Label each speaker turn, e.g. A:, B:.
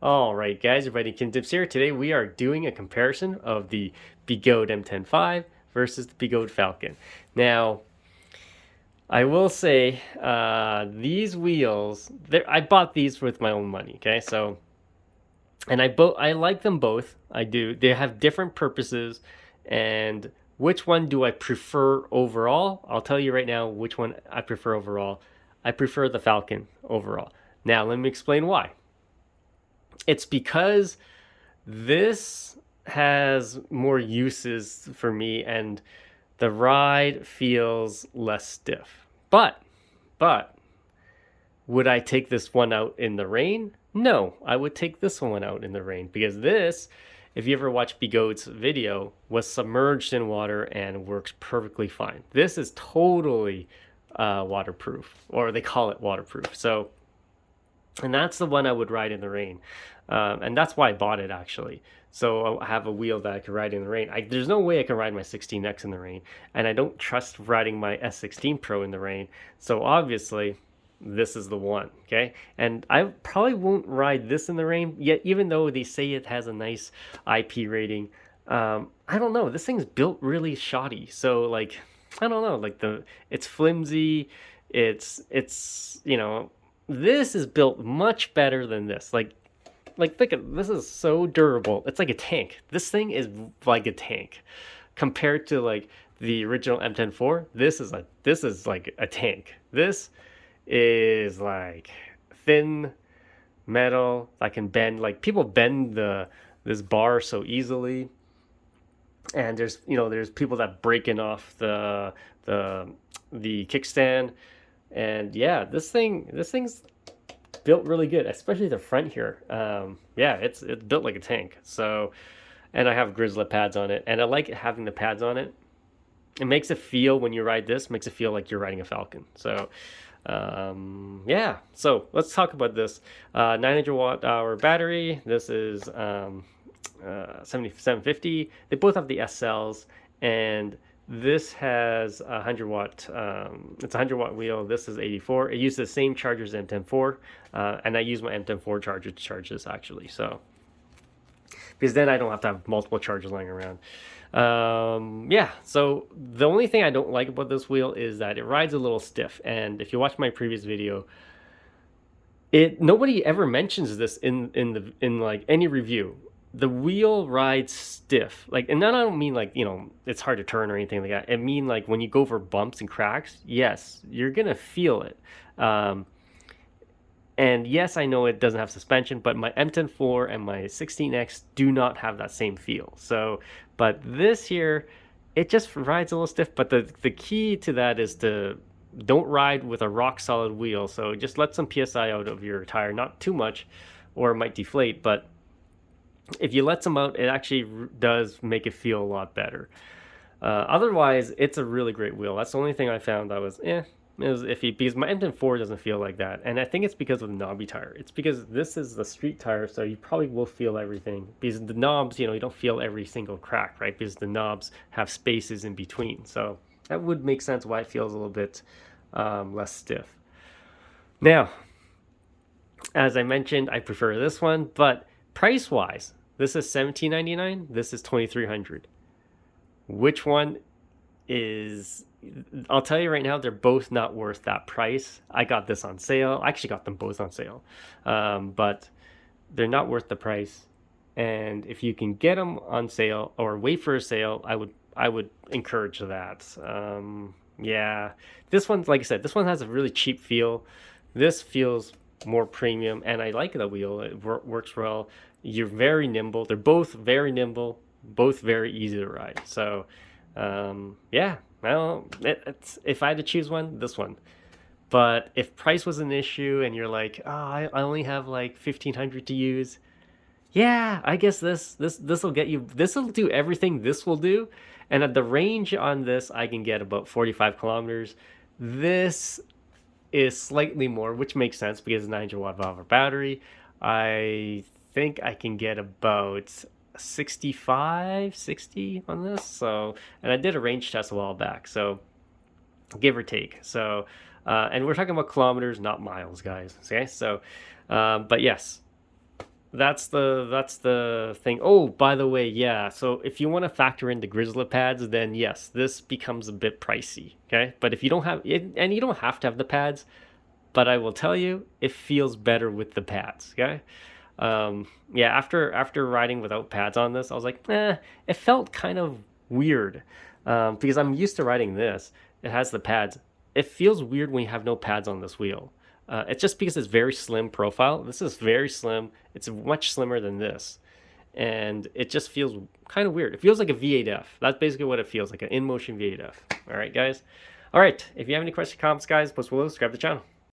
A: All right, guys, everybody, Ken Dips here. Today we are doing a comparison of the Begode M105 versus the Begode Falcon. Now, I will say these wheels, I bought these with my own money. Okay, so and I like them both. I do. They have different purposes, and which one do I prefer overall? I'll tell you right now which one I prefer overall. I prefer the Falcon overall. Now, let me explain why. It's because this has more uses for me and the ride feels less stiff. But would I take this one out in the rain? No, I would take this one out in the rain because this, if you ever watch Begode's video, was submerged in water and works perfectly fine. This is totally waterproof, or they call it waterproof. So, and that's the one I would ride in the rain. And that's why I bought it actually. So I have a wheel that I can ride in the rain. There's no way I can ride my 16X in the rain, and I don't trust riding my S16 Pro in the rain. So obviously, this is the one, okay? And I probably won't ride this in the rain yet, even though they say it has a nice IP rating. I don't know. This thing's built really shoddy. So like, I don't know. Like it's flimsy. It's this is built much better than this. Like think of this is so durable. It's like a tank. This thing is like a tank compared to like the original M104. This is like a tank. This is like thin metal that can bend. Like people bend this bar so easily, and there's people that breaking off the kickstand, and yeah, this thing's built really good, especially the front here. Yeah, it's built like a tank. So, and I have Grizzly pads on it, and I like having the pads on it. It makes it feel when you ride this, makes it feel like you're riding a Falcon. So, yeah. So let's talk about this. 900 watt hour battery. This is 7750. They both have the S cells, and this has a 100 watt. It's a 100 watt wheel. This is 84. It uses the same charger as M104, and I use my M104 charger to charge this actually. So because then I don't have to have multiple chargers lying around. Yeah, so the only thing I don't like about this wheel is that it rides a little stiff. And if you watch my previous video, nobody ever mentions this in like any review. The wheel rides stiff. Like, and then I don't mean like, it's hard to turn or anything like that. I mean like when you go for bumps and cracks, yes, you're gonna feel it. And yes, I know it doesn't have suspension, but my M104 and my 16X do not have that same feel. So, but this here, it just rides a little stiff. But the key to that is to don't ride with a rock solid wheel. So just let some PSI out of your tire, not too much, or it might deflate. But if you let some out, it actually does make it feel a lot better. Otherwise, it's a really great wheel. That's the only thing I found that was it was iffy because my M104 doesn't feel like that, and I think it's because of the knobby tire. It's because this is the street tire, so you probably will feel everything. Because the knobs, you don't feel every single crack, right? Because the knobs have spaces in between, so that would make sense why it feels a little bit less stiff. Now, as I mentioned, I prefer this one, but price-wise, this is $17.99. This is $2,300. Which one is? I'll tell you right now, they're both not worth that price. I got this on sale. I actually got them both on sale, but they're not worth the price. And if you can get them on sale or wait for a sale, I would encourage that. Yeah, this one, like I said, this one has a really cheap feel. This feels more premium, and I like the wheel. It works well. You're very nimble. They're both very nimble, both very easy to ride. So, yeah. Well, if I had to choose one, this one. But if price was an issue and you're like, oh, I only have like 1,500 to use, yeah, I guess this will get you. This will do everything this will do, and at the range on this, I can get about 45 kilometers. This is slightly more, which makes sense because it's 900 watt hour battery. I think I can get about 65, 60 on this. So, and I did a range test a while back, so give or take. So, and we're talking about kilometers, not miles, guys. Okay, so, but yes, that's the thing. Oh, by the way, yeah. So if you want to factor in the Grizzly pads, then yes, this becomes a bit pricey. Okay, but if you don't have it, and you don't have to have the pads, but I will tell you, it feels better with the pads. Okay. Yeah. After riding without pads on this, I was like, it felt kind of weird, because I'm used to riding this. It has the pads. It feels weird when you have no pads on this wheel. It's just because it's very slim profile. This is very slim. It's much slimmer than this. And it just feels kind of weird. It feels like a V8F. That's basically what it feels like, an in-motion V8F. All right, guys. All right. If you have any questions, comments, guys, post below, subscribe to the channel.